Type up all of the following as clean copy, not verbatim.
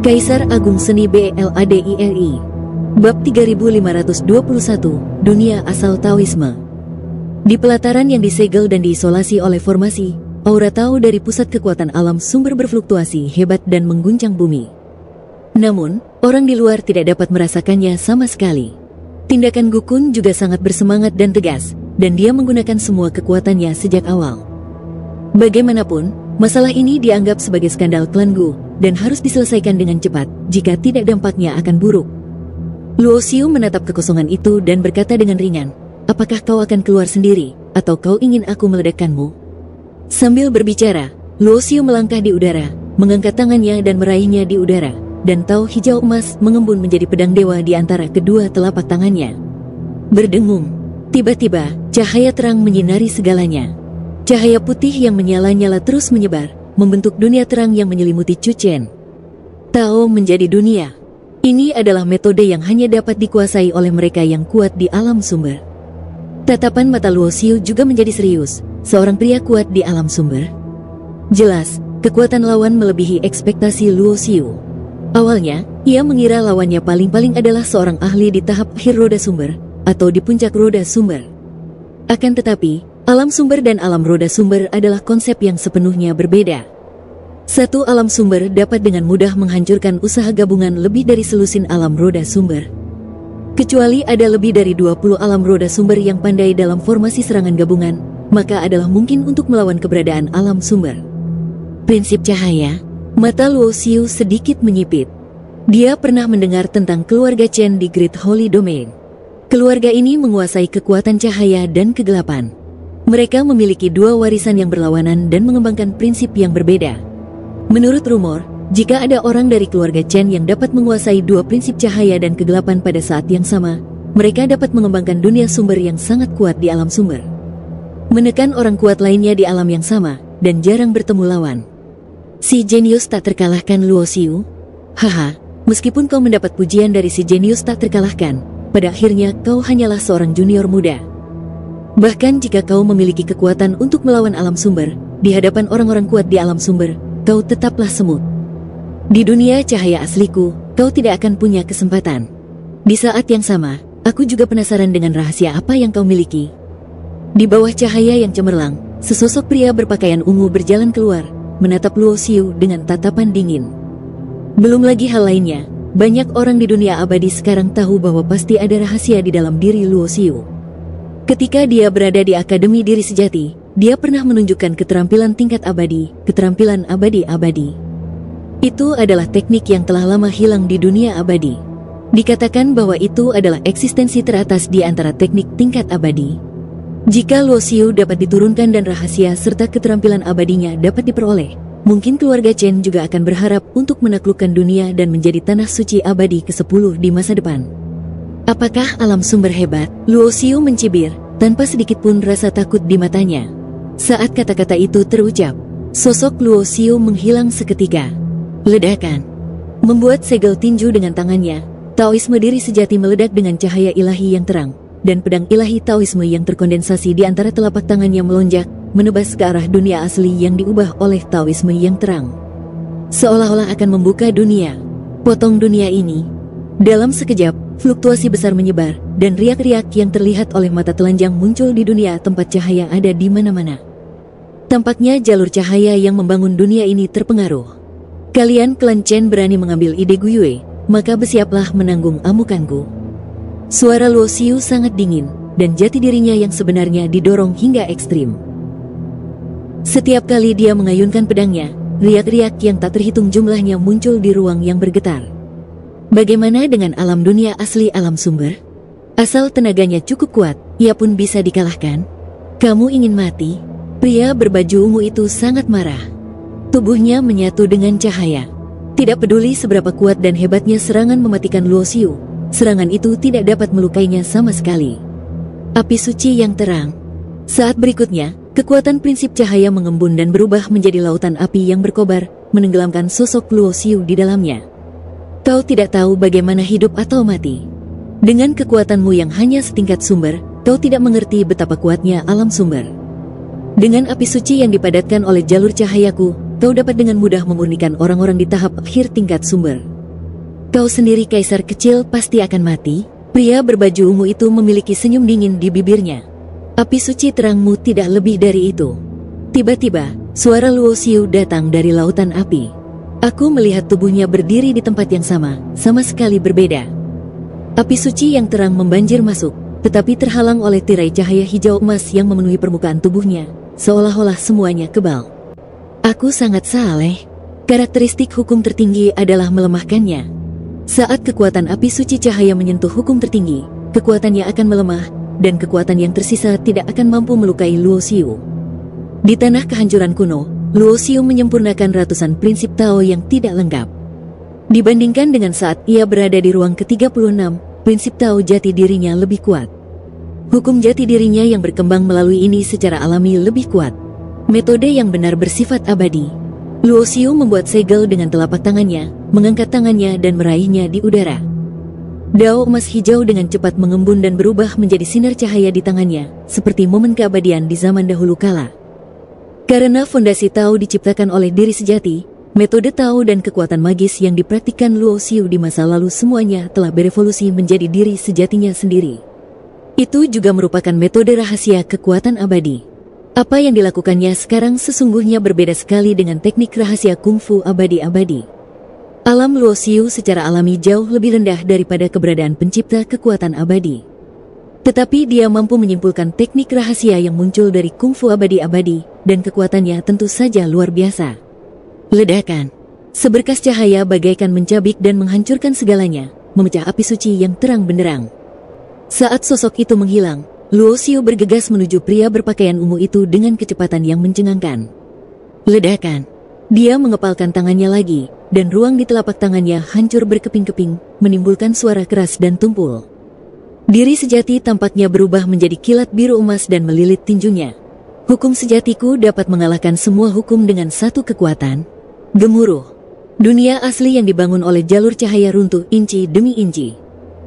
Kaisar Agung Seni BLADIRI. Bab 3521, Dunia Asal Taoisme. Di pelataran yang disegel dan diisolasi oleh formasi, aura Tao dari pusat kekuatan alam sumber berfluktuasi hebat dan mengguncang bumi. Namun, orang di luar tidak dapat merasakannya sama sekali. Tindakan Gukun juga sangat bersemangat dan tegas, dan dia menggunakan semua kekuatannya sejak awal. Bagaimanapun, masalah ini dianggap sebagai skandal klan Gu, dan harus diselesaikan dengan cepat, jika tidak dampaknya akan buruk. Luo Xiu menatap kekosongan itu dan berkata dengan ringan, "Apakah kau akan keluar sendiri, atau kau ingin aku meledakkanmu?" Sambil berbicara, Luo Xiu melangkah di udara, mengangkat tangannya dan meraihnya di udara, dan Tao hijau emas mengembun menjadi pedang dewa di antara kedua telapak tangannya. Berdengung, tiba-tiba, cahaya terang menyinari segalanya. Cahaya putih yang menyala-nyala terus menyebar, membentuk dunia terang yang menyelimuti Cuchen. Tao menjadi dunia. Ini adalah metode yang hanya dapat dikuasai oleh mereka yang kuat di alam sumber. Tatapan mata Luo Xiu juga menjadi serius, seorang pria kuat di alam sumber. Jelas, kekuatan lawan melebihi ekspektasi Luo Xiu. Awalnya, ia mengira lawannya paling-paling adalah seorang ahli di tahap akhir roda sumber, atau di puncak roda sumber. Akan tetapi, alam sumber dan alam roda sumber adalah konsep yang sepenuhnya berbeda. Satu alam sumber dapat dengan mudah menghancurkan usaha gabungan lebih dari selusin alam roda sumber. Kecuali ada lebih dari 20 alam roda sumber yang pandai dalam formasi serangan gabungan, maka adalah mungkin untuk melawan keberadaan alam sumber. Prinsip cahaya. Mata Luo Xiu sedikit menyipit. Dia pernah mendengar tentang keluarga Chen di Great Holy Domain. Keluarga ini menguasai kekuatan cahaya dan kegelapan. Mereka memiliki dua warisan yang berlawanan dan mengembangkan prinsip yang berbeda. Menurut rumor, jika ada orang dari keluarga Chen yang dapat menguasai dua prinsip cahaya dan kegelapan pada saat yang sama, mereka dapat mengembangkan dunia sumber yang sangat kuat di alam sumber. Menekan orang kuat lainnya di alam yang sama, dan jarang bertemu lawan. Si jenius tak terkalahkan Luo Xiu. Haha, meskipun kau mendapat pujian dari si jenius tak terkalahkan, pada akhirnya kau hanyalah seorang junior muda. Bahkan jika kau memiliki kekuatan untuk melawan alam sumber, di hadapan orang-orang kuat di alam sumber, kau tetaplah semut. Di dunia cahaya asliku, kau tidak akan punya kesempatan. Di saat yang sama, aku juga penasaran dengan rahasia apa yang kau miliki. Di bawah cahaya yang cemerlang, sesosok pria berpakaian ungu berjalan keluar, menatap Luo Xiu dengan tatapan dingin. Belum lagi hal lainnya, banyak orang di dunia abadi sekarang tahu bahwa pasti ada rahasia di dalam diri Luo Xiu. Ketika dia berada di Akademi Diri Sejati, dia pernah menunjukkan keterampilan tingkat abadi, keterampilan abadi-abadi. Itu adalah teknik yang telah lama hilang di dunia abadi. Dikatakan bahwa itu adalah eksistensi teratas di antara teknik tingkat abadi. Jika Luo Xiu dapat diturunkan dan rahasia serta keterampilan abadinya dapat diperoleh, mungkin keluarga Chen juga akan berharap untuk menaklukkan dunia dan menjadi tanah suci abadi ke-10 di masa depan. Apakah alam sumber hebat? Luo Xiu mencibir, tanpa sedikit pun rasa takut di matanya. Saat kata-kata itu terucap, sosok Luo Xiu menghilang seketika. Ledakan. Membuat segel tinju dengan tangannya, Taoisme diri sejati meledak dengan cahaya ilahi yang terang, dan pedang ilahi Taoisme yang terkondensasi di antara telapak tangannya melonjak, menebas ke arah dunia asli yang diubah oleh Taoisme yang terang. Seolah-olah akan membuka dunia. Potong dunia ini. Dalam sekejap, fluktuasi besar menyebar, dan riak-riak yang terlihat oleh mata telanjang muncul di dunia tempat cahaya ada di mana-mana. Tampaknya jalur cahaya yang membangun dunia ini terpengaruh. Kalian klan Chen berani mengambil ide Guyue, maka bersiaplah menanggung amukanku. Suara Luo Xiu sangat dingin, dan jati dirinya yang sebenarnya didorong hingga ekstrim. Setiap kali dia mengayunkan pedangnya, riak-riak yang tak terhitung jumlahnya muncul di ruang yang bergetar. Bagaimana dengan alam dunia asli alam sumber? Asal tenaganya cukup kuat, ia pun bisa dikalahkan. Kamu ingin mati? Pria berbaju ungu itu sangat marah. Tubuhnya menyatu dengan cahaya. Tidak peduli seberapa kuat dan hebatnya serangan mematikan Luo Xiu, serangan itu tidak dapat melukainya sama sekali. Api suci yang terang. Saat berikutnya, kekuatan prinsip cahaya mengembun dan berubah menjadi lautan api yang berkobar, menenggelamkan sosok Luo Xiu di dalamnya. Kau tidak tahu bagaimana hidup atau mati. Dengan kekuatanmu yang hanya setingkat sumber, kau tidak mengerti betapa kuatnya alam sumber. Dengan api suci yang dipadatkan oleh jalur cahayaku, kau dapat dengan mudah memurnikan orang-orang di tahap akhir tingkat sumber. Kau sendiri kaisar kecil pasti akan mati. Pria berbaju ungu itu memiliki senyum dingin di bibirnya. Api suci terangmu tidak lebih dari itu. Tiba-tiba, suara Luo Xiu datang dari lautan api. Aku melihat tubuhnya berdiri di tempat yang sama sekali berbeda. Api suci yang terang membanjir masuk, tetapi terhalang oleh tirai cahaya hijau emas yang memenuhi permukaan tubuhnya, seolah-olah semuanya kebal. Aku sangat saleh. Karakteristik hukum tertinggi adalah melemahkannya. Saat kekuatan api suci cahaya menyentuh hukum tertinggi, kekuatannya akan melemah, dan kekuatan yang tersisa tidak akan mampu melukai Luo Xiu. Di tanah kehancuran kuno, Luo Xiu menyempurnakan ratusan prinsip Tao yang tidak lengkap. Dibandingkan dengan saat ia berada di ruang ke-36, prinsip Tao jati dirinya lebih kuat. Hukum jati dirinya yang berkembang melalui ini secara alami lebih kuat. Metode yang benar bersifat abadi. Luo Xiu membuat segel dengan telapak tangannya, mengangkat tangannya dan meraihnya di udara. Dao emas hijau dengan cepat mengembun dan berubah menjadi sinar cahaya di tangannya, seperti momen keabadian di zaman dahulu kala. Karena fondasi Tao diciptakan oleh diri sejati, metode Tao dan kekuatan magis yang dipraktikkan Luo Xiu di masa lalu semuanya telah berevolusi menjadi diri sejatinya sendiri. Itu juga merupakan metode rahasia kekuatan abadi. Apa yang dilakukannya sekarang sesungguhnya berbeda sekali dengan teknik rahasia kungfu abadi-abadi. Alam Luo Xiu secara alami jauh lebih rendah daripada keberadaan pencipta kekuatan abadi. Tetapi dia mampu menyimpulkan teknik rahasia yang muncul dari kungfu abadi-abadi, dan kekuatannya tentu saja luar biasa. Ledakan. Seberkas cahaya bagaikan mencabik dan menghancurkan segalanya, memecah api suci yang terang benderang. Saat sosok itu menghilang, Luo Xiu bergegas menuju pria berpakaian ungu itu dengan kecepatan yang mencengangkan. Ledakan. Dia mengepalkan tangannya lagi, dan ruang di telapak tangannya hancur berkeping-keping, menimbulkan suara keras dan tumpul. Diri sejati tampaknya berubah menjadi kilat biru emas dan melilit tinjunya. Hukum sejatiku dapat mengalahkan semua hukum dengan satu kekuatan. Gemuruh. Dunia asli yang dibangun oleh jalur cahaya runtuh inci demi inci.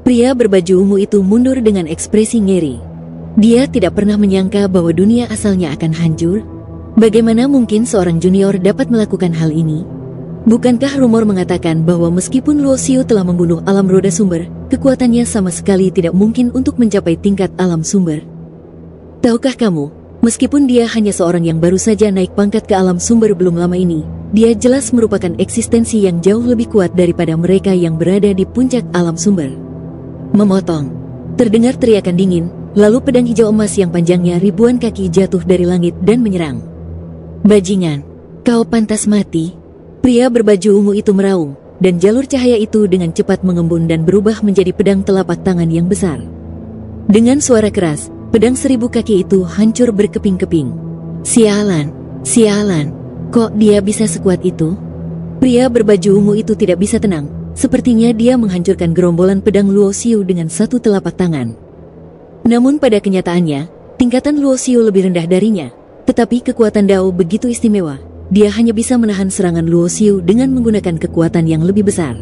Pria berbaju ungu itu mundur dengan ekspresi ngeri. Dia tidak pernah menyangka bahwa dunia asalnya akan hancur. Bagaimana mungkin seorang junior dapat melakukan hal ini? Bukankah rumor mengatakan bahwa meskipun Luo Xiu telah membunuh alam roda sumber, kekuatannya sama sekali tidak mungkin untuk mencapai tingkat alam sumber? Tahukah kamu, meskipun dia hanya seorang yang baru saja naik pangkat ke alam sumber belum lama ini, dia jelas merupakan eksistensi yang jauh lebih kuat daripada mereka yang berada di puncak alam sumber. Memotong. Terdengar teriakan dingin, lalu pedang hijau emas yang panjangnya ribuan kaki jatuh dari langit dan menyerang. Bajingan, kau pantas mati. Pria berbaju ungu itu meraung, dan jalur cahaya itu dengan cepat mengembun dan berubah menjadi pedang telapak tangan yang besar. Dengan suara keras, pedang 1000 kaki itu hancur berkeping-keping. Sialan, sialan, kok dia bisa sekuat itu? Pria berbaju ungu itu tidak bisa tenang. Sepertinya dia menghancurkan gerombolan pedang Luo Xiu dengan satu telapak tangan. Namun pada kenyataannya, tingkatan Luo Xiu lebih rendah darinya. Tetapi kekuatan Dao begitu istimewa, dia hanya bisa menahan serangan Luo Xiu dengan menggunakan kekuatan yang lebih besar.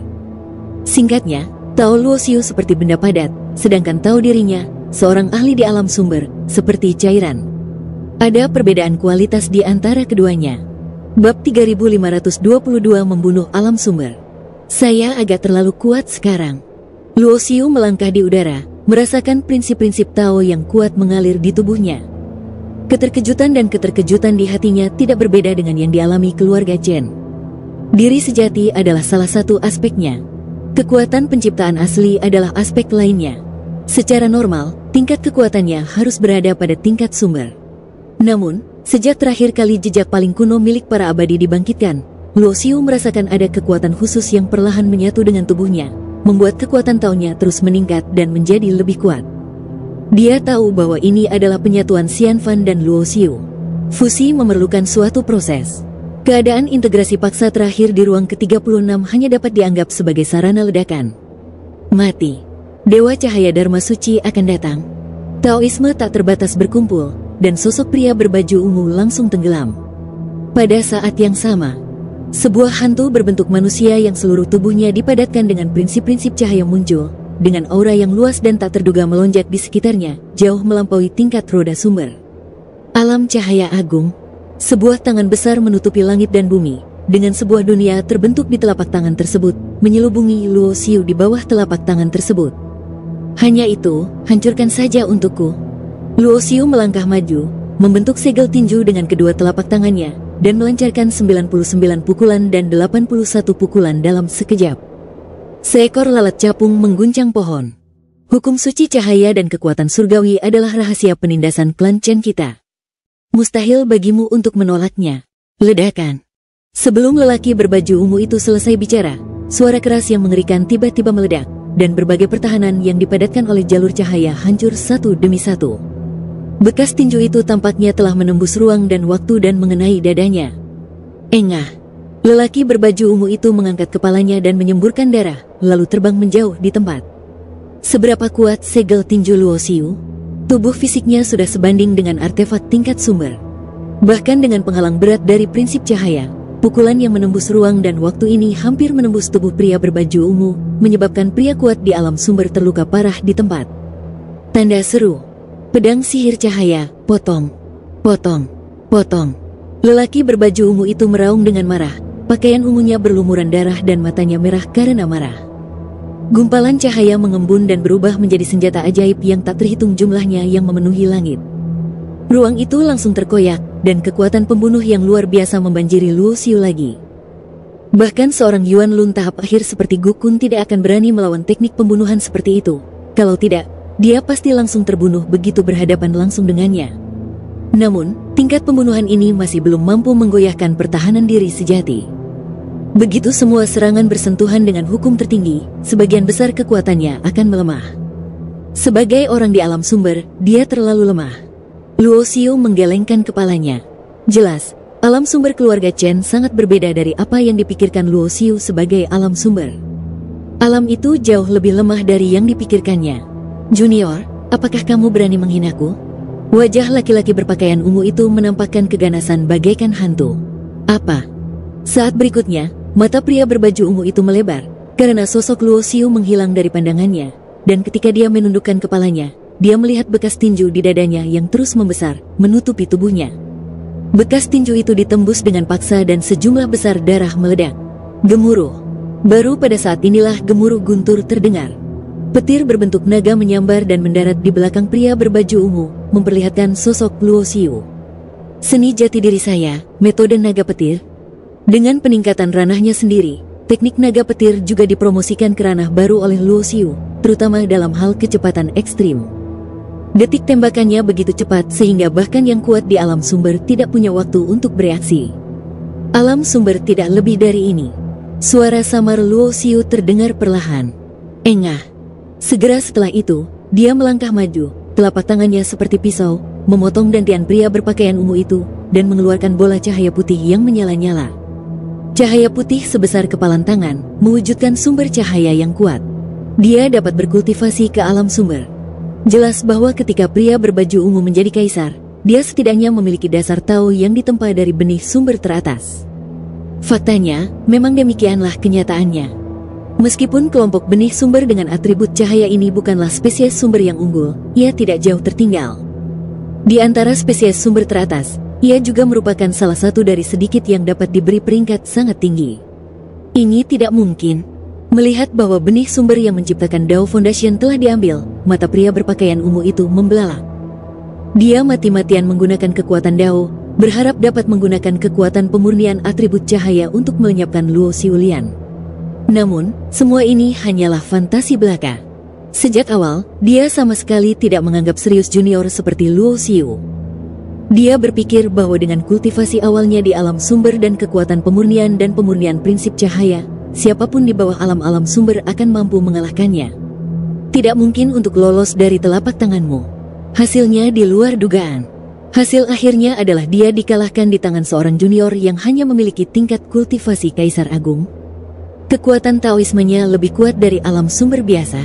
Singkatnya, Tao Luo Xiu seperti benda padat, sedangkan Tao dirinya, seorang ahli di alam sumber, seperti cairan. Ada perbedaan kualitas di antara keduanya. Bab 3522 membunuh alam sumber. Saya agak terlalu kuat sekarang. Luo Xiu melangkah di udara, merasakan prinsip-prinsip Tao yang kuat mengalir di tubuhnya. Keterkejutan dan keterkejutan di hatinya tidak berbeda dengan yang dialami keluarga Chen. Diri sejati adalah salah satu aspeknya. Kekuatan penciptaan asli adalah aspek lainnya. Secara normal, tingkat kekuatannya harus berada pada tingkat sumber. Namun, sejak terakhir kali jejak paling kuno milik para abadi dibangkitkan, Luo Xiu merasakan ada kekuatan khusus yang perlahan menyatu dengan tubuhnya, membuat kekuatan Tao-nya terus meningkat dan menjadi lebih kuat. Dia tahu bahwa ini adalah penyatuan Xianfan dan Luo Xiu. Fusi memerlukan suatu proses. Keadaan integrasi paksa terakhir di ruang ke-36 hanya dapat dianggap sebagai sarana ledakan. Mati. Dewa cahaya Dharma Suci akan datang. Taoisme tak terbatas berkumpul, dan sosok pria berbaju ungu langsung tenggelam. Pada saat yang sama, sebuah hantu berbentuk manusia yang seluruh tubuhnya dipadatkan dengan prinsip-prinsip cahaya muncul, dengan aura yang luas dan tak terduga melonjak di sekitarnya, jauh melampaui tingkat roda sumber. Alam cahaya agung. Sebuah tangan besar menutupi langit dan bumi, dengan sebuah dunia terbentuk di telapak tangan tersebut, menyelubungi Luo Xiu di bawah telapak tangan tersebut. Hanya itu, hancurkan saja untukku. Luo Xiu melangkah maju, membentuk segel tinju dengan kedua telapak tangannya, dan melancarkan 99 pukulan dan 81 pukulan dalam sekejap. Seekor lalat capung mengguncang pohon. Hukum suci cahaya dan kekuatan surgawi adalah rahasia penindasan klan Chen kita. Mustahil bagimu untuk menolaknya. Ledakan. Sebelum lelaki berbaju ungu itu selesai bicara, suara keras yang mengerikan tiba-tiba meledak, dan berbagai pertahanan yang dipadatkan oleh jalur cahaya hancur satu demi satu. Bekas tinju itu tampaknya telah menembus ruang dan waktu dan mengenai dadanya. Engah. Lelaki berbaju ungu itu mengangkat kepalanya dan menyemburkan darah, lalu terbang menjauh di tempat. Seberapa kuat segel tinju Luo Xiu? Tubuh fisiknya sudah sebanding dengan artefak tingkat sumber. Bahkan dengan penghalang berat dari prinsip cahaya, pukulan yang menembus ruang dan waktu ini hampir menembus tubuh pria berbaju ungu, menyebabkan pria kuat di alam sumber terluka parah di tempat. Tanda seru. Pedang sihir cahaya, potong, potong, potong. Lelaki berbaju ungu itu meraung dengan marah. Pakaian ungunya berlumuran darah dan matanya merah karena marah. Gumpalan cahaya mengembun dan berubah menjadi senjata ajaib yang tak terhitung jumlahnya yang memenuhi langit. Ruang itu langsung terkoyak, dan kekuatan pembunuh yang luar biasa membanjiri Luo Xiu lagi. Bahkan seorang Yuan Lun tahap akhir seperti Gukun tidak akan berani melawan teknik pembunuhan seperti itu. Kalau tidak, dia pasti langsung terbunuh begitu berhadapan langsung dengannya. Namun, tingkat pembunuhan ini masih belum mampu menggoyahkan pertahanan diri sejati. Begitu semua serangan bersentuhan dengan hukum tertinggi, sebagian besar kekuatannya akan melemah. Sebagai orang di alam sumber, dia terlalu lemah. Luo Xiu menggelengkan kepalanya. Jelas, alam sumber keluarga Chen sangat berbeda dari apa yang dipikirkan Luo Xiu sebagai alam sumber. Alam itu jauh lebih lemah dari yang dipikirkannya. Junior, apakah kamu berani menghinaku? Wajah laki-laki berpakaian ungu itu menampakkan keganasan bagaikan hantu. Apa? Saat berikutnya, mata pria berbaju ungu itu melebar, karena sosok Luo Xiu menghilang dari pandangannya, dan ketika dia menundukkan kepalanya, dia melihat bekas tinju di dadanya yang terus membesar, menutupi tubuhnya. Bekas tinju itu ditembus dengan paksa dan sejumlah besar darah meledak. Gemuruh. Baru pada saat inilah gemuruh guntur terdengar. Petir berbentuk naga menyambar dan mendarat di belakang pria berbaju ungu, memperlihatkan sosok Luo Xiu. Seni jati diri saya, metode naga petir. Dengan peningkatan ranahnya sendiri, teknik naga petir juga dipromosikan ke ranah baru oleh Luo Xiu, terutama dalam hal kecepatan ekstrim. Detik tembakannya begitu cepat sehingga bahkan yang kuat di alam sumber tidak punya waktu untuk bereaksi. Alam sumber tidak lebih dari ini. Suara samar Luo Xiu terdengar perlahan. Engah. Segera setelah itu, dia melangkah maju, telapak tangannya seperti pisau, memotong dantian pria berpakaian ungu itu, dan mengeluarkan bola cahaya putih yang menyala-nyala. Cahaya putih sebesar kepalan tangan, mewujudkan sumber cahaya yang kuat. Dia dapat berkultivasi ke alam sumber. Jelas bahwa ketika pria berbaju ungu menjadi kaisar, dia setidaknya memiliki dasar tahu yang ditempa dari benih sumber teratas. Faktanya, memang demikianlah kenyataannya. Meskipun kelompok benih sumber dengan atribut cahaya ini bukanlah spesies sumber yang unggul, ia tidak jauh tertinggal. Di antara spesies sumber teratas, ia juga merupakan salah satu dari sedikit yang dapat diberi peringkat sangat tinggi. Ini tidak mungkin. Melihat bahwa benih sumber yang menciptakan Dao Foundation telah diambil, mata pria berpakaian ungu itu membelalak. Dia mati-matian menggunakan kekuatan Dao, berharap dapat menggunakan kekuatan pemurnian atribut cahaya untuk melenyapkan Luo Xiulian. Namun, semua ini hanyalah fantasi belaka. Sejak awal, dia sama sekali tidak menganggap serius junior seperti Luo Xiu. Dia berpikir bahwa dengan kultivasi awalnya di alam sumber dan kekuatan pemurnian dan pemurnian prinsip cahaya, siapapun di bawah alam-alam sumber akan mampu mengalahkannya. Tidak mungkin untuk lolos dari telapak tanganmu. Hasilnya di luar dugaan. Hasil akhirnya adalah dia dikalahkan di tangan seorang junior yang hanya memiliki tingkat kultivasi Kaisar Agung. Kekuatan Taoismenya lebih kuat dari alam sumber biasa.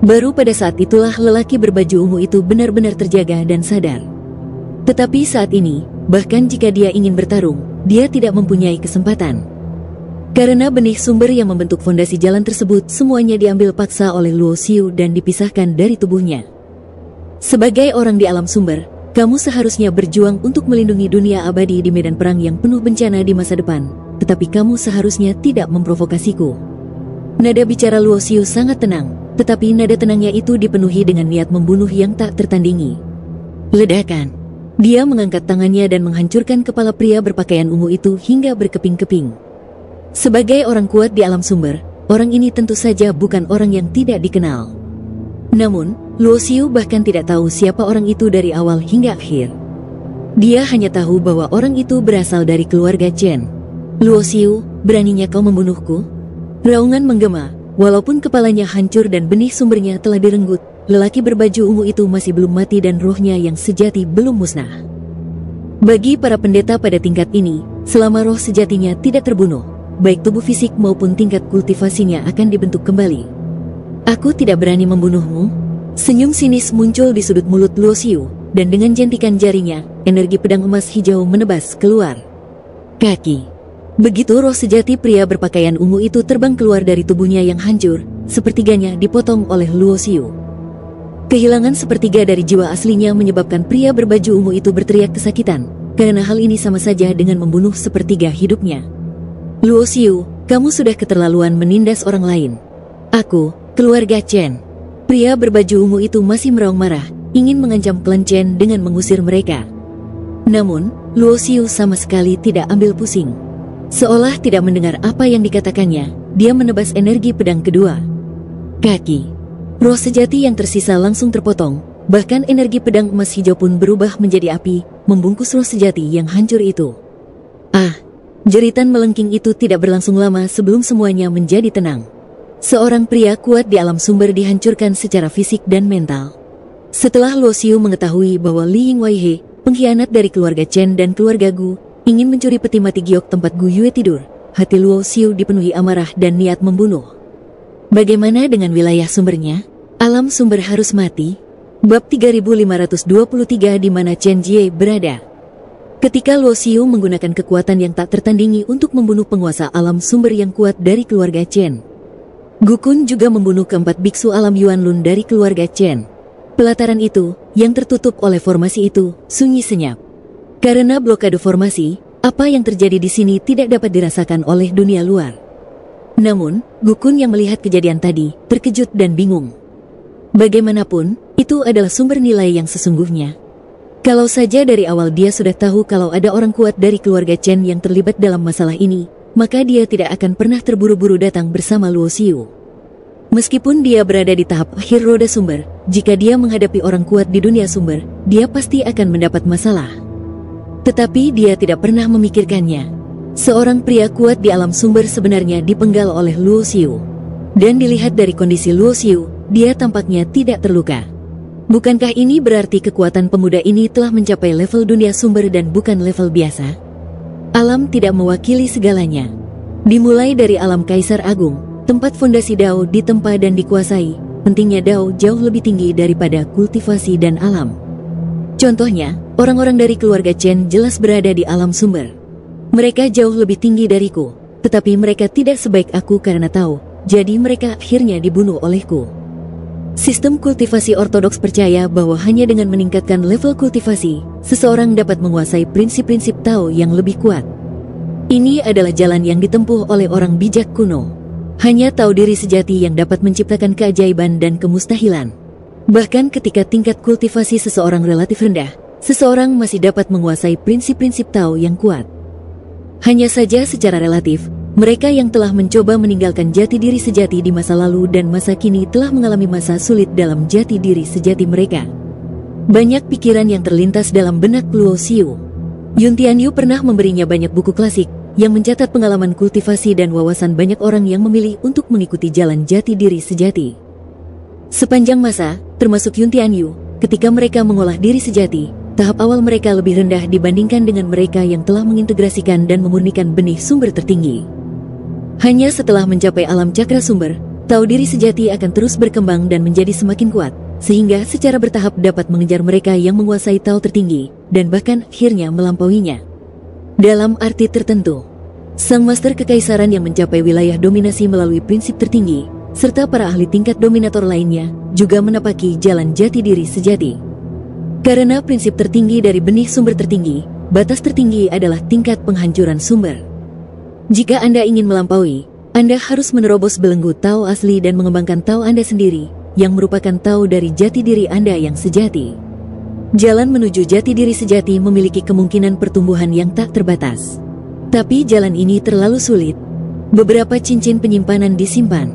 Baru pada saat itulah lelaki berbaju ungu itu benar-benar terjaga dan sadar. Tetapi saat ini, bahkan jika dia ingin bertarung, dia tidak mempunyai kesempatan. Karena benih sumber yang membentuk fondasi jalan tersebut semuanya diambil paksa oleh Luo Xiu dan dipisahkan dari tubuhnya. Sebagai orang di alam sumber, kamu seharusnya berjuang untuk melindungi dunia abadi di medan perang yang penuh bencana di masa depan. tetapi kamu seharusnya tidak memprovokasiku. Nada bicara Luo Xiu sangat tenang, tetapi nada tenangnya itu dipenuhi dengan niat membunuh yang tak tertandingi. Ledakan. Dia mengangkat tangannya dan menghancurkan kepala pria berpakaian ungu itu hingga berkeping-keping. Sebagai orang kuat di alam sumber, orang ini tentu saja bukan orang yang tidak dikenal. Namun, Luo Xiu bahkan tidak tahu siapa orang itu dari awal hingga akhir. Dia hanya tahu bahwa orang itu berasal dari keluarga Chen. Luo Xiu, beraninya kau membunuhku? Raungan menggema, walaupun kepalanya hancur dan benih sumbernya telah direnggut, lelaki berbaju ungu itu masih belum mati dan rohnya yang sejati belum musnah. Bagi para pendeta pada tingkat ini, selama roh sejatinya tidak terbunuh, baik tubuh fisik maupun tingkat kultivasinya akan dibentuk kembali. Aku tidak berani membunuhmu. Senyum sinis muncul di sudut mulut Luo Xiu, dan dengan jentikan jarinya, energi pedang emas hijau menebas keluar. Kaki. Begitu roh sejati pria berpakaian ungu itu terbang keluar dari tubuhnya yang hancur, sepertiganya dipotong oleh Luo Xiu. Kehilangan sepertiga dari jiwa aslinya menyebabkan pria berbaju ungu itu berteriak kesakitan, karena hal ini sama saja dengan membunuh sepertiga hidupnya. Luo Xiu, kamu sudah keterlaluan menindas orang lain. Aku, keluarga Chen. Pria berbaju ungu itu masih meraung marah, ingin mengancam klan Chen dengan mengusir mereka. Namun, Luo Xiu sama sekali tidak ambil pusing. Seolah tidak mendengar apa yang dikatakannya, dia menebas energi pedang kedua. Kaki. Roh sejati yang tersisa langsung terpotong, bahkan energi pedang emas hijau pun berubah menjadi api, membungkus roh sejati yang hancur itu. Ah, jeritan melengking itu tidak berlangsung lama sebelum semuanya menjadi tenang. Seorang pria kuat di alam sumber dihancurkan secara fisik dan mental. Setelah Luo Xiu mengetahui bahwa Li Yingwaihe, pengkhianat dari keluarga Chen dan keluarga Gu, ingin mencuri peti mati giok tempat Gu Yue tidur, hati Luo Xiu dipenuhi amarah dan niat membunuh. Bagaimana dengan wilayah sumbernya? Alam sumber harus mati. Bab 3523 di mana Chen Jie berada. Ketika Luo Xiu menggunakan kekuatan yang tak tertandingi untuk membunuh penguasa alam sumber yang kuat dari keluarga Chen, Gu Kun juga membunuh keempat biksu alam Yuan Lun dari keluarga Chen. Pelataran itu, yang tertutup oleh formasi itu, sunyi senyap. Karena blokade formasi, apa yang terjadi di sini tidak dapat dirasakan oleh dunia luar. Namun, Gu Kun yang melihat kejadian tadi, terkejut dan bingung. Bagaimanapun, itu adalah sumber nilai yang sesungguhnya. Kalau saja dari awal dia sudah tahu kalau ada orang kuat dari keluarga Chen yang terlibat dalam masalah ini, maka dia tidak akan pernah terburu-buru datang bersama Luo Xiu. Meskipun dia berada di tahap akhir roda sumber, jika dia menghadapi orang kuat di dunia sumber, dia pasti akan mendapat masalah. Tetapi dia tidak pernah memikirkannya. Seorang pria kuat di alam sumber sebenarnya dipenggal oleh Luo Xiu. Dan dilihat dari kondisi Luo Xiu, dia tampaknya tidak terluka. Bukankah ini berarti kekuatan pemuda ini telah mencapai level dunia sumber dan bukan level biasa? Alam tidak mewakili segalanya. Dimulai dari alam Kaisar Agung, tempat fondasi Dao ditempa dan dikuasai, pentingnya Dao jauh lebih tinggi daripada kultivasi dan alam. Contohnya, orang-orang dari keluarga Chen jelas berada di alam sumber. Mereka jauh lebih tinggi dariku, tetapi mereka tidak sebaik aku karena tahu, jadi mereka akhirnya dibunuh olehku. Sistem kultivasi ortodoks percaya bahwa hanya dengan meningkatkan level kultivasi, seseorang dapat menguasai prinsip-prinsip Tao yang lebih kuat. Ini adalah jalan yang ditempuh oleh orang bijak kuno. Hanya tahu diri sejati yang dapat menciptakan keajaiban dan kemustahilan. Bahkan ketika tingkat kultivasi seseorang relatif rendah, seseorang masih dapat menguasai prinsip-prinsip Tao yang kuat. Hanya saja secara relatif, mereka yang telah mencoba meninggalkan jati diri sejati di masa lalu dan masa kini telah mengalami masa sulit dalam jati diri sejati mereka. Banyak pikiran yang terlintas dalam benak Luo Xiu. Yun Tianyu pernah memberinya banyak buku klasik yang mencatat pengalaman kultivasi dan wawasan banyak orang yang memilih untuk mengikuti jalan jati diri sejati. Sepanjang masa, termasuk Yun Tianyu, ketika mereka mengolah diri sejati, tahap awal mereka lebih rendah dibandingkan dengan mereka yang telah mengintegrasikan dan memurnikan benih sumber tertinggi. Hanya setelah mencapai alam cakra sumber, tahu diri sejati akan terus berkembang dan menjadi semakin kuat, sehingga secara bertahap dapat mengejar mereka yang menguasai Tao tertinggi, dan bahkan akhirnya melampauinya. Dalam arti tertentu, sang master kekaisaran yang mencapai wilayah dominasi melalui prinsip tertinggi, serta para ahli tingkat dominator lainnya, juga menapaki jalan jati diri sejati. Karena prinsip tertinggi dari benih sumber tertinggi, batas tertinggi adalah tingkat penghancuran sumber. Jika Anda ingin melampaui, Anda harus menerobos belenggu Tao asli dan mengembangkan Tao Anda sendiri, yang merupakan Tao dari jati diri Anda yang sejati. Jalan menuju jati diri sejati memiliki kemungkinan pertumbuhan yang tak terbatas. Tapi jalan ini terlalu sulit. Beberapa cincin penyimpanan disimpan.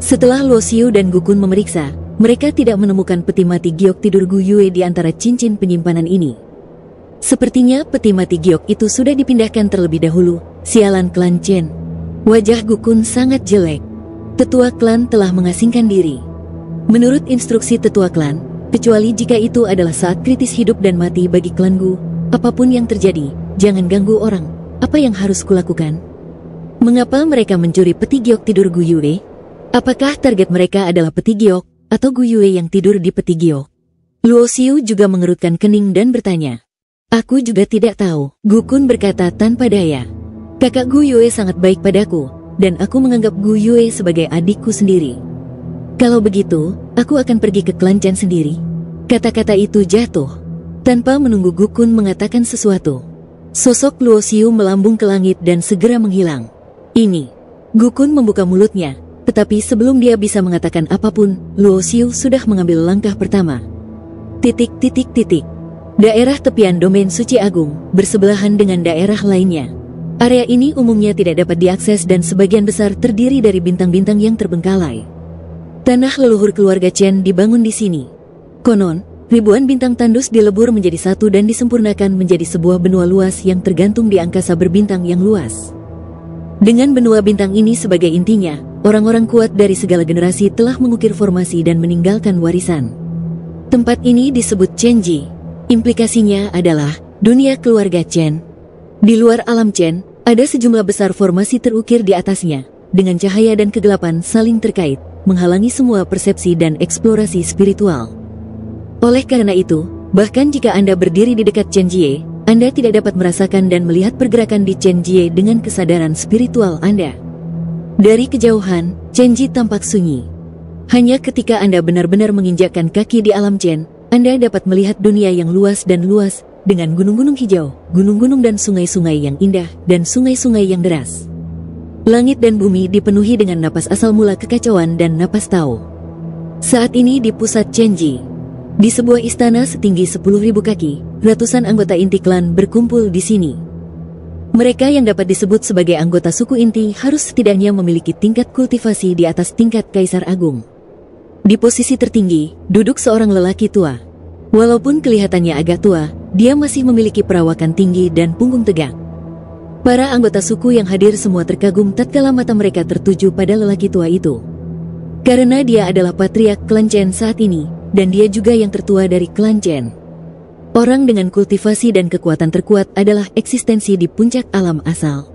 Setelah Luo Xiu dan Gukun memeriksa, mereka tidak menemukan peti mati giok tidur Gu Yue di antara cincin penyimpanan ini. Sepertinya peti mati giok itu sudah dipindahkan terlebih dahulu. Sialan klan Chen. Wajah Gukun sangat jelek. Tetua klan telah mengasingkan diri. Menurut instruksi tetua klan, kecuali jika itu adalah saat kritis hidup dan mati bagi klan Gu, apapun yang terjadi, jangan ganggu orang. Apa yang harus kulakukan? Mengapa mereka mencuri peti giok tidur Gu Yue? Apakah target mereka adalah peti giok, atau Gu Yue yang tidur di peti giok? Luo Xiu juga mengerutkan kening dan bertanya. Aku juga tidak tahu, Gukun berkata tanpa daya. Kakak Gu Yue sangat baik padaku, dan aku menganggap Gu Yue sebagai adikku sendiri. Kalau begitu, aku akan pergi ke klan Chen sendiri. Kata-kata itu jatuh. Tanpa menunggu Gukun mengatakan sesuatu, sosok Luo Xiu melambung ke langit dan segera menghilang. Ini. Gukun membuka mulutnya, tetapi sebelum dia bisa mengatakan apapun, Luo Xiu sudah mengambil langkah pertama. Daerah tepian domain suci agung, bersebelahan dengan daerah lainnya. Area ini umumnya tidak dapat diakses dan sebagian besar terdiri dari bintang-bintang yang terbengkalai. Tanah leluhur keluarga Chen dibangun di sini. Konon, ribuan bintang tandus dilebur menjadi satu dan disempurnakan menjadi sebuah benua luas yang tergantung di angkasa berbintang yang luas. Dengan benua bintang ini sebagai intinya, orang-orang kuat dari segala generasi telah mengukir formasi dan meninggalkan warisan. Tempat ini disebut Chenji. Implikasinya adalah dunia keluarga Chen. Di luar alam Chen, ada sejumlah besar formasi terukir di atasnya, dengan cahaya dan kegelapan saling terkait, menghalangi semua persepsi dan eksplorasi spiritual. Oleh karena itu, bahkan jika Anda berdiri di dekat Chenjie, Anda tidak dapat merasakan dan melihat pergerakan di Chenjie dengan kesadaran spiritual Anda. Dari kejauhan, Chenji tampak sunyi. Hanya ketika Anda benar-benar menginjakkan kaki di alam Chen, Anda dapat melihat dunia yang luas dan luas, dengan gunung-gunung hijau, gunung-gunung dan sungai-sungai yang indah, dan sungai-sungai yang deras. Langit dan bumi dipenuhi dengan napas asal mula kekacauan dan napas Tao. Saat ini di pusat Chenji, di sebuah istana setinggi 10.000 kaki, ratusan anggota inti klan berkumpul di sini. Mereka yang dapat disebut sebagai anggota suku inti harus setidaknya memiliki tingkat kultivasi di atas tingkat Kaisar Agung. Di posisi tertinggi, duduk seorang lelaki tua. Walaupun kelihatannya agak tua, dia masih memiliki perawakan tinggi dan punggung tegak. Para anggota suku yang hadir semua terkagum tatkala mata mereka tertuju pada lelaki tua itu. Karena dia adalah patriark klan Chen saat ini, dan dia juga yang tertua dari klan Chen. Orang dengan kultivasi dan kekuatan terkuat adalah eksistensi di puncak alam asal.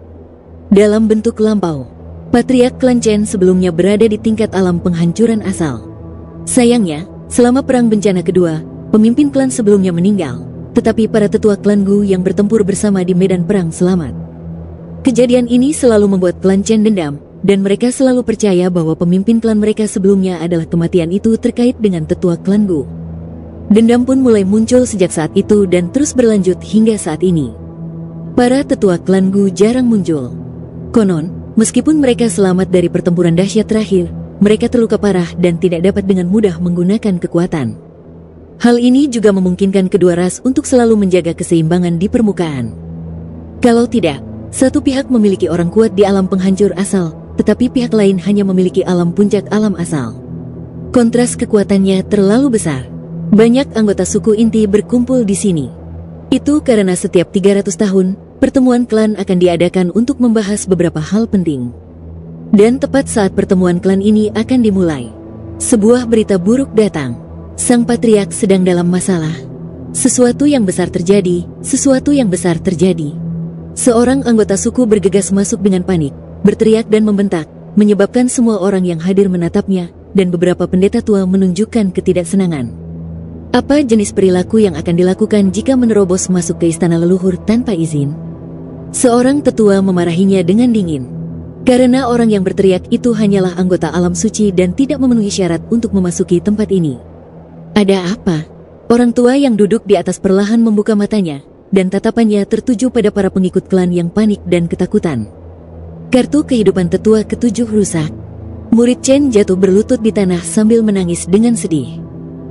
Dalam bentuk lampau, patriark klan Chen sebelumnya berada di tingkat alam penghancuran asal. Sayangnya, selama perang bencana kedua, pemimpin klan sebelumnya meninggal, tetapi para tetua klan Gu yang bertempur bersama di medan perang selamat. Kejadian ini selalu membuat klan Chen dendam, dan mereka selalu percaya bahwa pemimpin klan mereka sebelumnya adalah kematian itu terkait dengan tetua klan Gu. Dendam pun mulai muncul sejak saat itu dan terus berlanjut hingga saat ini. Para tetua klan Gu jarang muncul. Konon, meskipun mereka selamat dari pertempuran dahsyat terakhir, mereka terluka parah dan tidak dapat dengan mudah menggunakan kekuatan. Hal ini juga memungkinkan kedua ras untuk selalu menjaga keseimbangan di permukaan. Kalau tidak, satu pihak memiliki orang kuat di alam penghancur asal, tetapi pihak lain hanya memiliki alam puncak alam asal. Kontras kekuatannya terlalu besar. Banyak anggota suku inti berkumpul di sini. Itu karena setiap 300 tahun, pertemuan klan akan diadakan untuk membahas beberapa hal penting. Dan tepat saat pertemuan klan ini akan dimulai, sebuah berita buruk datang. Sang patriark sedang dalam masalah. Sesuatu yang besar terjadi, sesuatu yang besar terjadi. Seorang anggota suku bergegas masuk dengan panik, berteriak dan membentak, menyebabkan semua orang yang hadir menatapnya, dan beberapa pendeta tua menunjukkan ketidaksenangan. Apa jenis perilaku yang akan dilakukan jika menerobos masuk ke istana leluhur tanpa izin? Seorang tetua memarahinya dengan dingin. Karena orang yang berteriak itu hanyalah anggota alam suci dan tidak memenuhi syarat untuk memasuki tempat ini. Ada apa? Orang tua yang duduk di atas perlahan membuka matanya, dan tatapannya tertuju pada para pengikut klan yang panik dan ketakutan. Kartu kehidupan tetua ketujuh rusak. Murid Chen jatuh berlutut di tanah sambil menangis dengan sedih.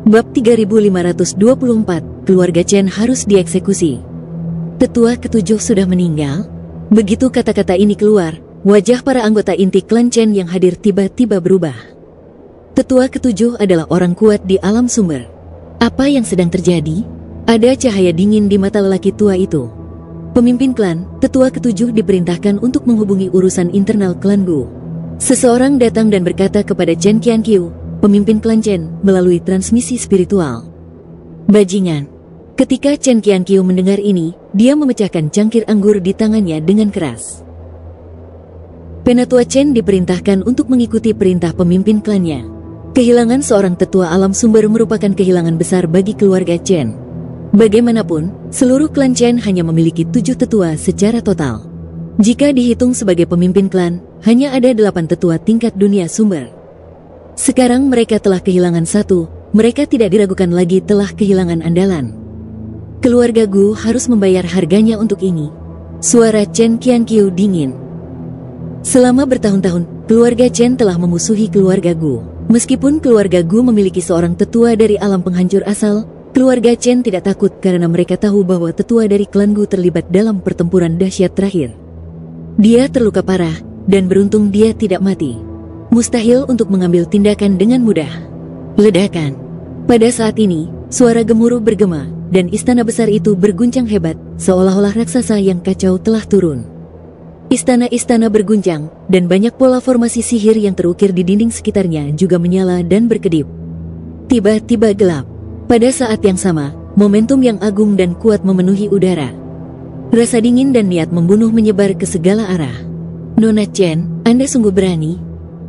Bab 3524, keluarga Chen harus dieksekusi. Tetua ketujuh sudah meninggal. Begitu kata-kata ini keluar, wajah para anggota inti klan Chen yang hadir tiba-tiba berubah. Tetua ketujuh adalah orang kuat di alam sumber. Apa yang sedang terjadi? Ada cahaya dingin di mata lelaki tua itu. Pemimpin klan, tetua ketujuh diperintahkan untuk menghubungi urusan internal klan Gu. Seseorang datang dan berkata kepada Chen Qianqiu, pemimpin klan Chen, melalui transmisi spiritual. Bajingan. Ketika Chen Qianqiu mendengar ini, dia memecahkan cangkir anggur di tangannya dengan keras. Penatua Chen diperintahkan untuk mengikuti perintah pemimpin klannya. Kehilangan seorang tetua alam sumber merupakan kehilangan besar bagi keluarga Chen. Bagaimanapun, seluruh klan Chen hanya memiliki 7 tetua secara total. Jika dihitung sebagai pemimpin klan, hanya ada 8 tetua tingkat dunia sumber. Sekarang mereka telah kehilangan 1, mereka tidak diragukan lagi telah kehilangan andalan. Keluarga Gu harus membayar harganya untuk ini. Suara Chen Qianqiu dingin. Selama bertahun-tahun, keluarga Chen telah memusuhi keluarga Gu. Meskipun keluarga Gu memiliki seorang tetua dari alam penghancur asal, keluarga Chen tidak takut karena mereka tahu bahwa tetua dari klan Gu terlibat dalam pertempuran dahsyat terakhir. Dia terluka parah, dan beruntung dia tidak mati. Mustahil untuk mengambil tindakan dengan mudah. Ledakan. Pada saat ini, suara gemuruh bergema, dan istana besar itu berguncang hebat, seolah-olah raksasa yang kacau telah turun. Istana-istana berguncang, dan banyak pola formasi sihir yang terukir di dinding sekitarnya juga menyala dan berkedip. Tiba-tiba gelap. Pada saat yang sama, momentum yang agung dan kuat memenuhi udara. Rasa dingin dan niat membunuh menyebar ke segala arah. Nona Chen, Anda sungguh berani?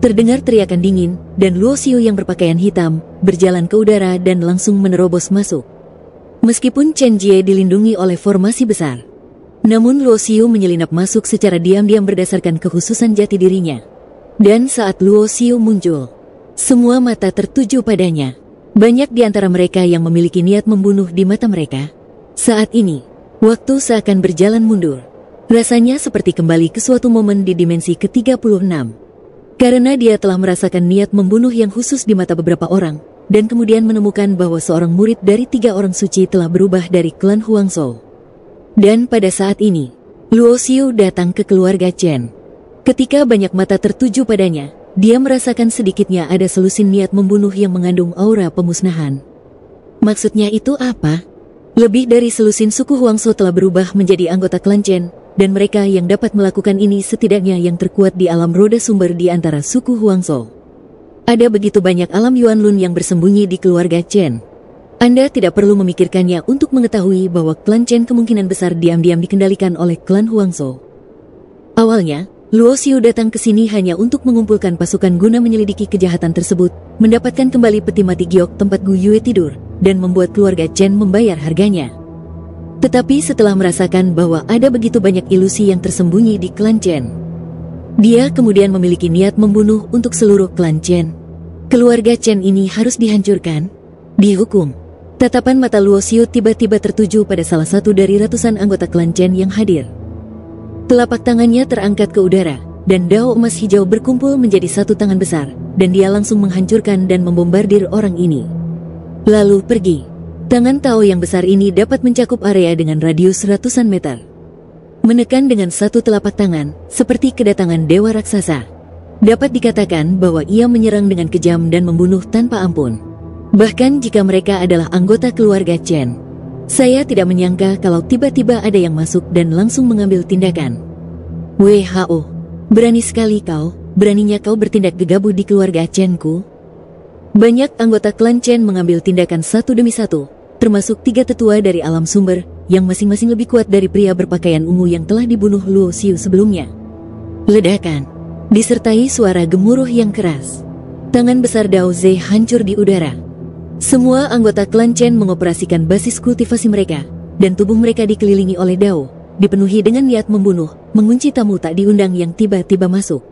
Terdengar teriakan dingin, dan Luo Xiu yang berpakaian hitam, berjalan ke udara dan langsung menerobos masuk. Meskipun Chen Jie dilindungi oleh formasi besar, namun Luo Xiu menyelinap masuk secara diam-diam berdasarkan kekhususan jati dirinya. Dan saat Luo Xiu muncul, semua mata tertuju padanya. Banyak di antara mereka yang memiliki niat membunuh di mata mereka. Saat ini, waktu seakan berjalan mundur. Rasanya seperti kembali ke suatu momen di dimensi ke-36. Karena dia telah merasakan niat membunuh yang khusus di mata beberapa orang, dan kemudian menemukan bahwa seorang murid dari 3 orang suci telah berubah dari klan Huangzhou. Dan pada saat ini, Luo Xiu datang ke keluarga Chen. Ketika banyak mata tertuju padanya, dia merasakan sedikitnya ada selusin niat membunuh yang mengandung aura pemusnahan. Maksudnya itu apa? Lebih dari selusin suku Huangzhou telah berubah menjadi anggota klan Chen, dan mereka yang dapat melakukan ini setidaknya yang terkuat di alam roda sumber di antara suku Huangzhou. Ada begitu banyak alam Yuanlun yang bersembunyi di keluarga Chen. Anda tidak perlu memikirkannya untuk mengetahui bahwa klan Chen kemungkinan besar diam-diam dikendalikan oleh klan Huangzhou. Awalnya, Luo Xiu datang ke sini hanya untuk mengumpulkan pasukan guna menyelidiki kejahatan tersebut, mendapatkan kembali peti mati giok tempat Gu Yue tidur, dan membuat keluarga Chen membayar harganya. Tetapi setelah merasakan bahwa ada begitu banyak ilusi yang tersembunyi di klan Chen, dia kemudian memiliki niat membunuh untuk seluruh klan Chen. Keluarga Chen ini harus dihancurkan, dihukum. Tatapan mata Luo Xiu tiba-tiba tertuju pada salah satu dari ratusan anggota klan Chen yang hadir. Telapak tangannya terangkat ke udara, dan dao emas hijau berkumpul menjadi satu tangan besar, dan dia langsung menghancurkan dan membombardir orang ini. Lalu pergi. Tangan Tao yang besar ini dapat mencakup area dengan radius ratusan meter. Menekan dengan satu telapak tangan, seperti kedatangan dewa raksasa. Dapat dikatakan bahwa ia menyerang dengan kejam dan membunuh tanpa ampun. Bahkan jika mereka adalah anggota keluarga Chen. Saya tidak menyangka kalau tiba-tiba ada yang masuk dan langsung mengambil tindakan. WHO, berani sekali kau, beraninya kau bertindak gegabah di keluarga Chen-ku. Banyak anggota klan Chen mengambil tindakan satu demi satu, termasuk 3 tetua dari alam sumber, yang masing-masing lebih kuat dari pria berpakaian ungu yang telah dibunuh Luo Xiu sebelumnya. Ledakan, disertai suara gemuruh yang keras. Tangan besar Dao Ze hancur di udara. Semua anggota klan Chen mengoperasikan basis kultivasi mereka, dan tubuh mereka dikelilingi oleh Dao, dipenuhi dengan niat membunuh, mengunci tamu tak diundang yang tiba-tiba masuk.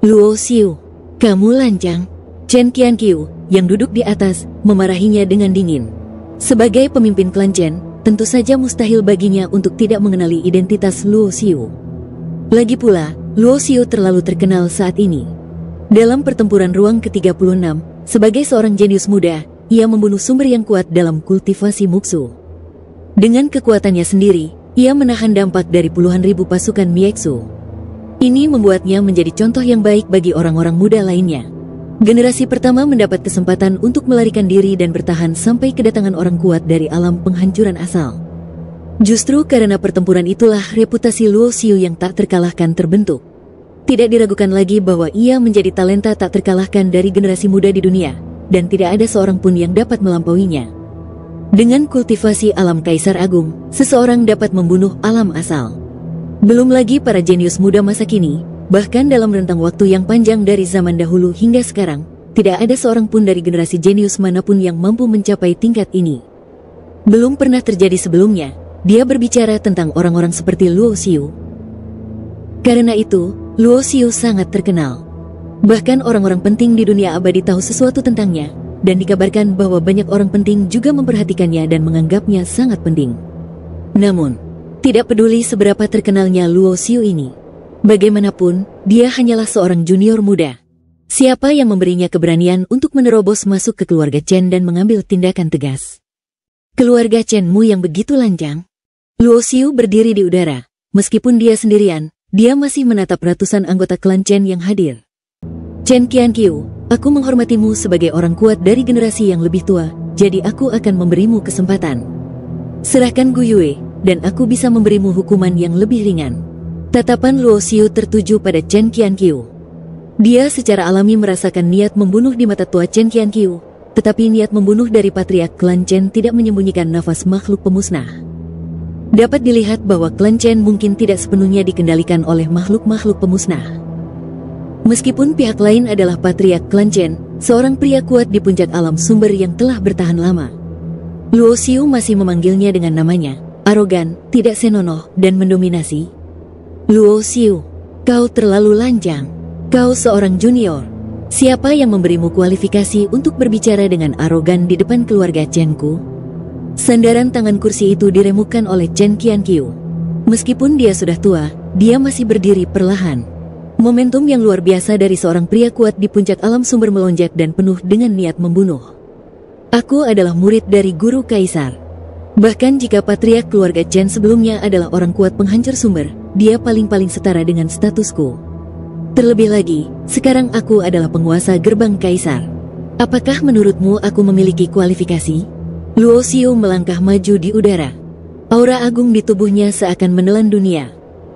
Luo Xiu, kamu lancang. Chen Qianqiu, yang duduk di atas, memarahinya dengan dingin. Sebagai pemimpin klan Chen, tentu saja mustahil baginya untuk tidak mengenali identitas Luo Xiu. Lagi pula, Luo Xiu terlalu terkenal saat ini. Dalam pertempuran ruang ke-36, sebagai seorang jenius muda, ia membunuh sumber yang kuat dalam kultivasi Muxu. Dengan kekuatannya sendiri, ia menahan dampak dari puluhan ribu pasukan Miexu. Ini membuatnya menjadi contoh yang baik bagi orang-orang muda lainnya. Generasi pertama mendapat kesempatan untuk melarikan diri dan bertahan sampai kedatangan orang kuat dari alam penghancuran asal. Justru karena pertempuran itulah reputasi Luo Xiu yang tak terkalahkan terbentuk. Tidak diragukan lagi bahwa ia menjadi talenta tak terkalahkan dari generasi muda di dunia, dan tidak ada seorang pun yang dapat melampauinya. Dengan kultivasi alam Kaisar Agung, seseorang dapat membunuh alam asal. Belum lagi para jenius muda masa kini. Bahkan dalam rentang waktu yang panjang dari zaman dahulu hingga sekarang, tidak ada seorang pun dari generasi jenius manapun yang mampu mencapai tingkat ini. Belum pernah terjadi sebelumnya. Dia berbicara tentang orang-orang seperti Luo Xiu. Karena itu, Luo Xiu sangat terkenal. Bahkan orang-orang penting di dunia abadi tahu sesuatu tentangnya, dan dikabarkan bahwa banyak orang penting juga memperhatikannya dan menganggapnya sangat penting. Namun, tidak peduli seberapa terkenalnya Luo Xiu ini, bagaimanapun, dia hanyalah seorang junior muda. Siapa yang memberinya keberanian untuk menerobos masuk ke keluarga Chen dan mengambil tindakan tegas? Keluarga Chen-mu yang begitu lancang? Luo Xiu berdiri di udara. Meskipun dia sendirian, dia masih menatap ratusan anggota klan Chen yang hadir. Chen Qianqiu, aku menghormatimu sebagai orang kuat dari generasi yang lebih tua, jadi aku akan memberimu kesempatan. Serahkan Gu Yue, dan aku bisa memberimu hukuman yang lebih ringan. Tatapan Luo Xiu tertuju pada Chen Qianqiu. Dia secara alami merasakan niat membunuh di mata tua Chen Qianqiu, tetapi niat membunuh dari patriark klan Chen tidak menyembunyikan nafas makhluk pemusnah. Dapat dilihat bahwa klan Chen mungkin tidak sepenuhnya dikendalikan oleh makhluk-makhluk pemusnah. Meskipun pihak lain adalah patriark klan Chen, seorang pria kuat di puncak alam sumber yang telah bertahan lama. Luo Xiu masih memanggilnya dengan namanya, arogan, tidak senonoh, dan mendominasi. Luo Xiu, kau terlalu lancang. Kau seorang junior. Siapa yang memberimu kualifikasi untuk berbicara dengan arogan di depan keluarga Chen-ku? Sandaran tangan kursi itu diremukkan oleh Chen Qianqiu. Meskipun dia sudah tua, dia masih berdiri perlahan. Momentum yang luar biasa dari seorang pria kuat di puncak alam sumber melonjak dan penuh dengan niat membunuh. Aku adalah murid dari guru Kaisar. Bahkan jika patriark keluarga Chen sebelumnya adalah orang kuat penghancur sumber, dia paling-paling setara dengan statusku. Terlebih lagi, sekarang aku adalah penguasa gerbang Kaisar. Apakah menurutmu aku memiliki kualifikasi? Luo Xiu melangkah maju di udara. Aura agung di tubuhnya seakan menelan dunia.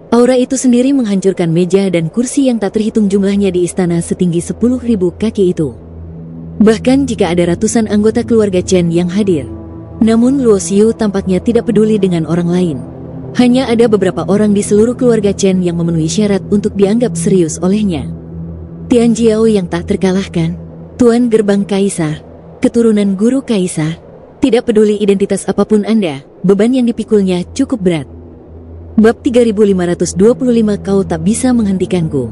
Aura itu sendiri menghancurkan meja dan kursi yang tak terhitung jumlahnya di istana setinggi 10.000 kaki itu. Bahkan jika ada ratusan anggota keluarga Chen yang hadir. Namun Luo Xiu tampaknya tidak peduli dengan orang lain. Hanya ada beberapa orang di seluruh keluarga Chen yang memenuhi syarat untuk dianggap serius olehnya. Tian Jiao yang tak terkalahkan, Tuan Gerbang Kaisar, keturunan guru Kaisar. Tidak peduli identitas apapun Anda, beban yang dipikulnya cukup berat. Bab 3525 kau tak bisa menghentikanku.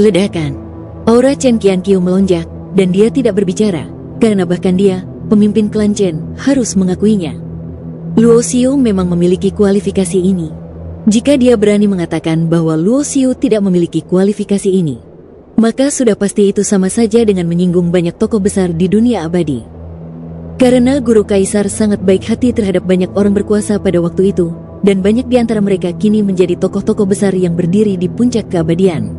Ledakan. Aura Chen Qianqiu melonjak, dan dia tidak berbicara, karena bahkan dia, pemimpin klan Chen, harus mengakuinya. Luo Xiu memang memiliki kualifikasi ini. Jika dia berani mengatakan bahwa Luo Xiu tidak memiliki kualifikasi ini, maka sudah pasti itu sama saja dengan menyinggung banyak tokoh besar di dunia abadi. Karena guru Kaisar sangat baik hati terhadap banyak orang berkuasa pada waktu itu, dan banyak di antara mereka kini menjadi tokoh-tokoh besar yang berdiri di puncak keabadian.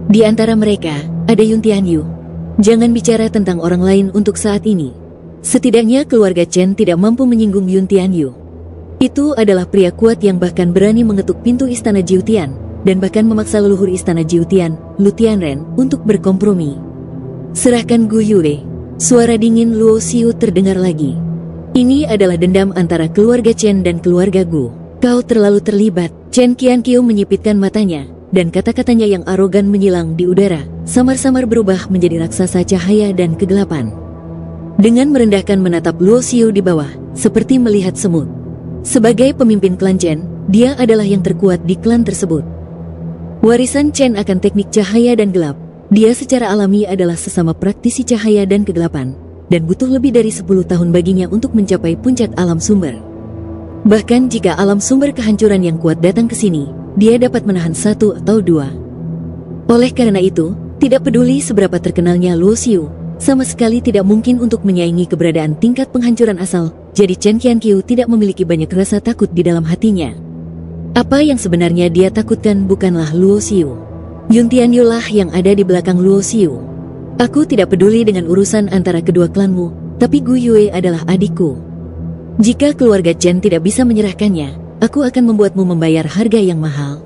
Di antara mereka, ada Yun Tianyu. Jangan bicara tentang orang lain untuk saat ini. Setidaknya keluarga Chen tidak mampu menyinggung Yun Tianyu. Itu adalah pria kuat yang bahkan berani mengetuk pintu istana Jiutian, dan bahkan memaksa leluhur istana Jiutian, Lu Tianren, untuk berkompromi. Serahkan Gu Yue. Suara dingin Luo Xiu terdengar lagi. Ini adalah dendam antara keluarga Chen dan keluarga Gu. Kau terlalu terlibat. Chen Qianqiu menyipitkan matanya, dan kata-katanya yang arogan menyilang di udara, samar-samar berubah menjadi raksasa cahaya dan kegelapan. Dengan merendahkan menatap Luo Xiu di bawah, seperti melihat semut. Sebagai pemimpin klan Chen, dia adalah yang terkuat di klan tersebut. Warisan Chen akan teknik cahaya dan gelap. Dia secara alami adalah sesama praktisi cahaya dan kegelapan, dan butuh lebih dari 10 tahun baginya untuk mencapai puncak alam sumber. Bahkan jika alam sumber kehancuran yang kuat datang ke sini, dia dapat menahan 1 atau 2. Oleh karena itu, tidak peduli seberapa terkenalnya Luo Xiu, sama sekali tidak mungkin untuk menyaingi keberadaan tingkat penghancuran asal, jadi Chen Qianqiu tidak memiliki banyak rasa takut di dalam hatinya. Apa yang sebenarnya dia takutkan bukanlah Luo Xiu. Yun Tianyu lah yang ada di belakang Luo Xiu. Aku tidak peduli dengan urusan antara kedua klanmu, tapi Gu Yue adalah adikku. Jika keluarga Chen tidak bisa menyerahkannya, aku akan membuatmu membayar harga yang mahal.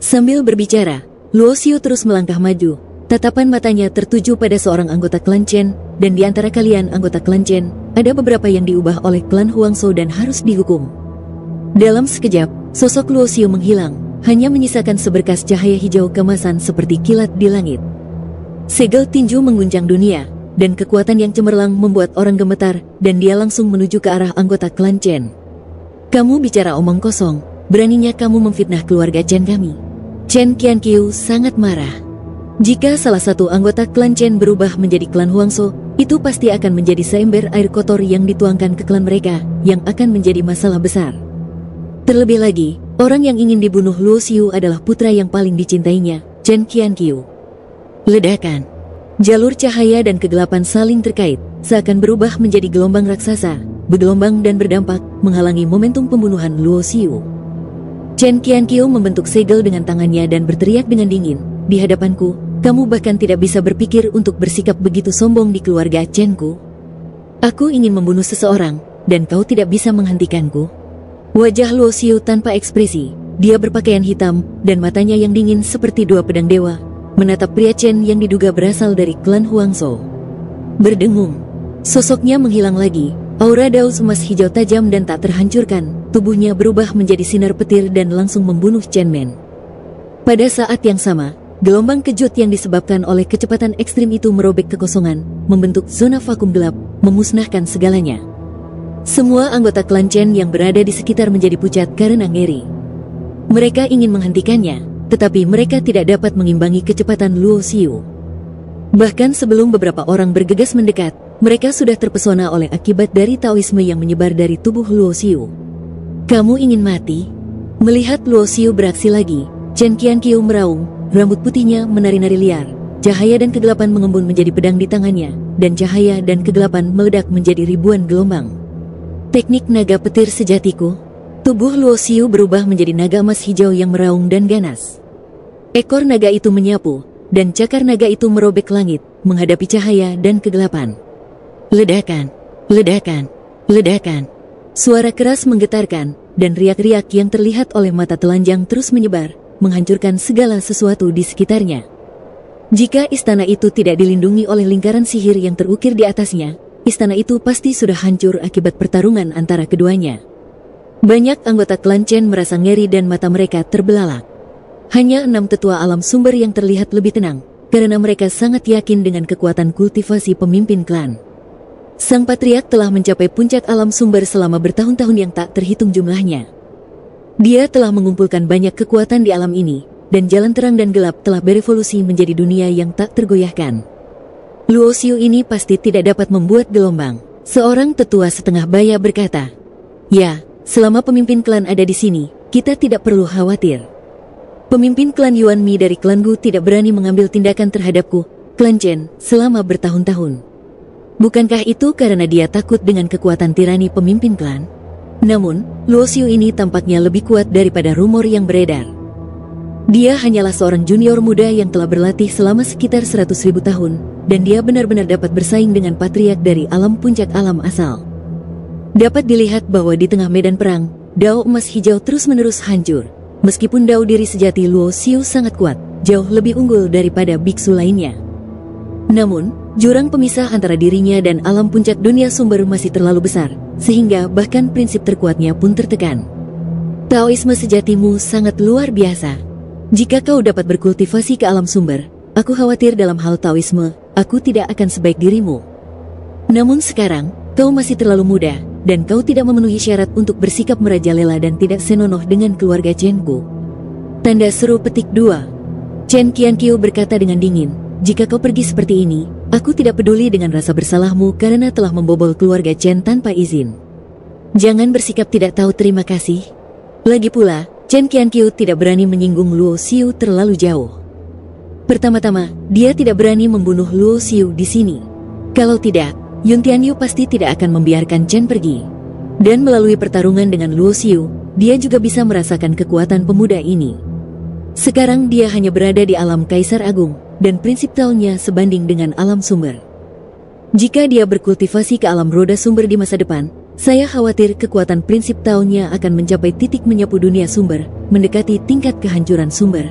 Sambil berbicara, Luo Xiu terus melangkah maju. Tatapan matanya tertuju pada seorang anggota klan Chen, dan di antara kalian anggota klan Chen, ada beberapa yang diubah oleh klan Huangzhou dan harus dihukum. Dalam sekejap, sosok Luo Xiu menghilang, hanya menyisakan seberkas cahaya hijau kemasan seperti kilat di langit. Segel tinju mengguncang dunia, dan kekuatan yang cemerlang membuat orang gemetar, dan dia langsung menuju ke arah anggota klan Chen. Kamu bicara omong kosong, beraninya kamu memfitnah keluarga Chen kami. Chen Qianqiu sangat marah. Jika salah satu anggota klan Chen berubah menjadi klan Huangzhou, itu pasti akan menjadi seember air kotor yang dituangkan ke klan mereka, yang akan menjadi masalah besar. Terlebih lagi, orang yang ingin dibunuh Luo Xiu adalah putra yang paling dicintainya, Chen Qianqiu. Ledakan. Jalur cahaya dan kegelapan saling terkait, seakan berubah menjadi gelombang raksasa, bergelombang dan berdampak, menghalangi momentum pembunuhan Luo Xiu. Chen Qianqiu membentuk segel dengan tangannya dan berteriak dengan dingin, di hadapanku, kamu bahkan tidak bisa berpikir untuk bersikap begitu sombong di keluarga Chen-ku. Aku ingin membunuh seseorang, dan kau tidak bisa menghentikanku. Wajah Luo Xiu tanpa ekspresi, dia berpakaian hitam, dan matanya yang dingin seperti dua pedang dewa, menatap pria Chen yang diduga berasal dari klan Huangzhou. Berdengung, sosoknya menghilang lagi, aura daus emas hijau tajam dan tak terhancurkan, tubuhnya berubah menjadi sinar petir dan langsung membunuh Chen Men. Pada saat yang sama, gelombang kejut yang disebabkan oleh kecepatan ekstrim itu merobek kekosongan, membentuk zona vakum gelap, memusnahkan segalanya. Semua anggota klan Chen yang berada di sekitar menjadi pucat karena ngeri. Mereka ingin menghentikannya, tetapi mereka tidak dapat mengimbangi kecepatan Luo Xiu. Bahkan sebelum beberapa orang bergegas mendekat, mereka sudah terpesona oleh akibat dari Taoisme yang menyebar dari tubuh Luo Xiu. Kamu ingin mati? Melihat Luo Xiu beraksi lagi, Chen Qianqiu meraung, rambut putihnya menari-nari liar, cahaya dan kegelapan mengembun menjadi pedang di tangannya, dan cahaya dan kegelapan meledak menjadi ribuan gelombang. Teknik naga petir sejatiku. Tubuh Luo Xiu berubah menjadi naga emas hijau yang meraung dan ganas. Ekor naga itu menyapu, dan cakar naga itu merobek langit, menghadapi cahaya dan kegelapan. Ledakan, ledakan, ledakan. Suara keras menggetarkan, dan riak-riak yang terlihat oleh mata telanjang terus menyebar, menghancurkan segala sesuatu di sekitarnya. Jika istana itu tidak dilindungi oleh lingkaran sihir yang terukir di atasnya, istana itu pasti sudah hancur akibat pertarungan antara keduanya. Banyak anggota klan Chen merasa ngeri dan mata mereka terbelalak. Hanya 6 tetua alam sumber yang terlihat lebih tenang, karena mereka sangat yakin dengan kekuatan kultivasi pemimpin klan. Sang patriark telah mencapai puncak alam sumber selama bertahun-tahun yang tak terhitung jumlahnya. Dia telah mengumpulkan banyak kekuatan di alam ini, dan jalan terang dan gelap telah berevolusi menjadi dunia yang tak tergoyahkan. Luo Xiu ini pasti tidak dapat membuat gelombang. Seorang tetua setengah baya berkata, "Ya, selama pemimpin klan ada di sini, kita tidak perlu khawatir. Pemimpin klan Yuan Mi dari klan Gu tidak berani mengambil tindakan terhadapku, klan Chen, selama bertahun-tahun. Bukankah itu karena dia takut dengan kekuatan tirani pemimpin klan?" Namun, Luo Xiu ini tampaknya lebih kuat daripada rumor yang beredar. Dia hanyalah seorang junior muda yang telah berlatih selama sekitar 100.000 tahun, dan dia benar-benar dapat bersaing dengan patriark dari alam puncak alam asal. Dapat dilihat bahwa di tengah medan perang, dao emas hijau terus-menerus hancur. Meskipun dao diri sejati Luo Xiu sangat kuat, jauh lebih unggul daripada biksu lainnya. Namun, jurang pemisah antara dirinya dan alam puncak dunia sumber masih terlalu besar, sehingga bahkan prinsip terkuatnya pun tertekan. Taoisme sejatimu sangat luar biasa. Jika kau dapat berkultivasi ke alam sumber, aku khawatir dalam hal Taoisme, aku tidak akan sebaik dirimu. Namun sekarang, kau masih terlalu muda, dan kau tidak memenuhi syarat untuk bersikap merajalela dan tidak senonoh dengan keluarga Chen-ku. Tanda seru petik 2. Chen Qianqiu berkata dengan dingin, "Jika kau pergi seperti ini, aku tidak peduli dengan rasa bersalahmu karena telah membobol keluarga Chen tanpa izin. Jangan bersikap tidak tahu terima kasih." Lagi pula, Chen Qianqiu tidak berani menyinggung Luo Xiu terlalu jauh. Pertama-tama, dia tidak berani membunuh Luo Xiu di sini. Kalau tidak, Yun Tianyu pasti tidak akan membiarkan Chen pergi. Dan melalui pertarungan dengan Luo Xiu, dia juga bisa merasakan kekuatan pemuda ini. Sekarang dia hanya berada di alam Kaisar Agung, dan prinsip Tao-nya sebanding dengan alam sumber. Jika dia berkultivasi ke alam roda sumber di masa depan, saya khawatir kekuatan prinsip Tao-nya akan mencapai titik menyapu dunia sumber, mendekati tingkat kehancuran sumber.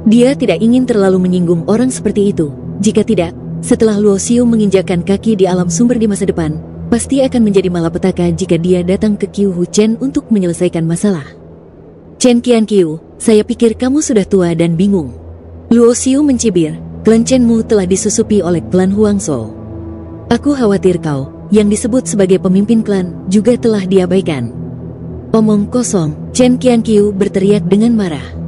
Dia tidak ingin terlalu menyinggung orang seperti itu. Jika tidak, setelah Luo Xiu menginjakkan kaki di alam sumber di masa depan, pasti akan menjadi malapetaka jika dia datang ke Qiu Hu Chen untuk menyelesaikan masalah. Chen Qianqiu, saya pikir kamu sudah tua dan bingung. Luo Xiu mencibir, klan Chenmu telah disusupi oleh klan Huangzhou. Aku khawatir kau, yang disebut sebagai pemimpin klan, juga telah diabaikan. Omong kosong, Chen Qianqiu berteriak dengan marah.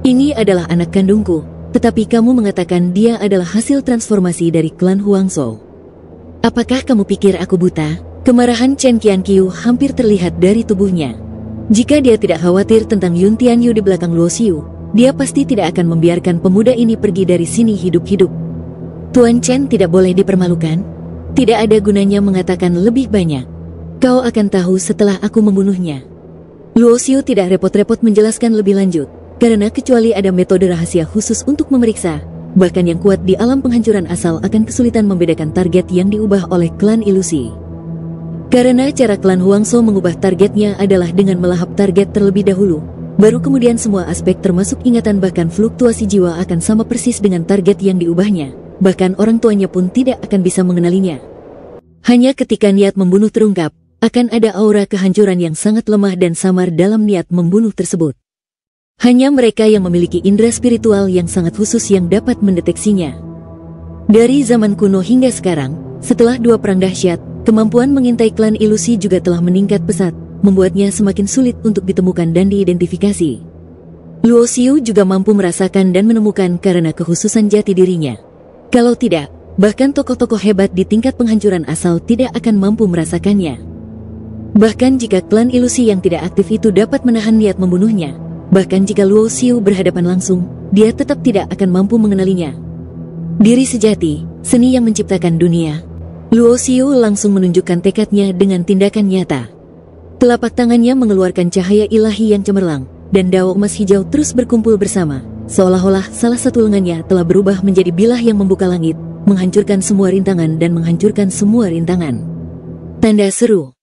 Ini adalah anak kandungku, tetapi kamu mengatakan dia adalah hasil transformasi dari klan Huangzhou. Apakah kamu pikir aku buta? Kemarahan Chen Qianqiu hampir terlihat dari tubuhnya. Jika dia tidak khawatir tentang Yun Tianyu di belakang Luo Xiu, dia pasti tidak akan membiarkan pemuda ini pergi dari sini hidup-hidup. Tuan Chen tidak boleh dipermalukan. Tidak ada gunanya mengatakan lebih banyak. Kau akan tahu setelah aku membunuhnya. Luo Xiu tidak repot-repot menjelaskan lebih lanjut, karena kecuali ada metode rahasia khusus untuk memeriksa, bahkan yang kuat di alam penghancuran asal akan kesulitan membedakan target yang diubah oleh klan ilusi. Karena cara klan Huangzhou mengubah targetnya adalah dengan melahap target terlebih dahulu, baru kemudian semua aspek termasuk ingatan bahkan fluktuasi jiwa akan sama persis dengan target yang diubahnya, bahkan orang tuanya pun tidak akan bisa mengenalinya. Hanya ketika niat membunuh terungkap, akan ada aura kehancuran yang sangat lemah dan samar dalam niat membunuh tersebut. Hanya mereka yang memiliki indera spiritual yang sangat khusus yang dapat mendeteksinya. Dari zaman kuno hingga sekarang, setelah dua perang dahsyat, kemampuan mengintai klan ilusi juga telah meningkat pesat, membuatnya semakin sulit untuk ditemukan dan diidentifikasi. Luo Xiu juga mampu merasakan dan menemukan karena kekhususan jati dirinya. Kalau tidak, bahkan tokoh-tokoh hebat di tingkat penghancuran asal tidak akan mampu merasakannya. Bahkan jika klan ilusi yang tidak aktif itu dapat menahan niat membunuhnya, bahkan jika Luo Xiu berhadapan langsung, dia tetap tidak akan mampu mengenalinya. Diri sejati, seni yang menciptakan dunia. Luo Xiu langsung menunjukkan tekadnya dengan tindakan nyata. Telapak tangannya mengeluarkan cahaya ilahi yang cemerlang, dan dao emas hijau terus berkumpul bersama, seolah-olah salah satu lengannya telah berubah menjadi bilah yang membuka langit, menghancurkan semua rintangan dan menghancurkan semua rintangan. Tanda seru.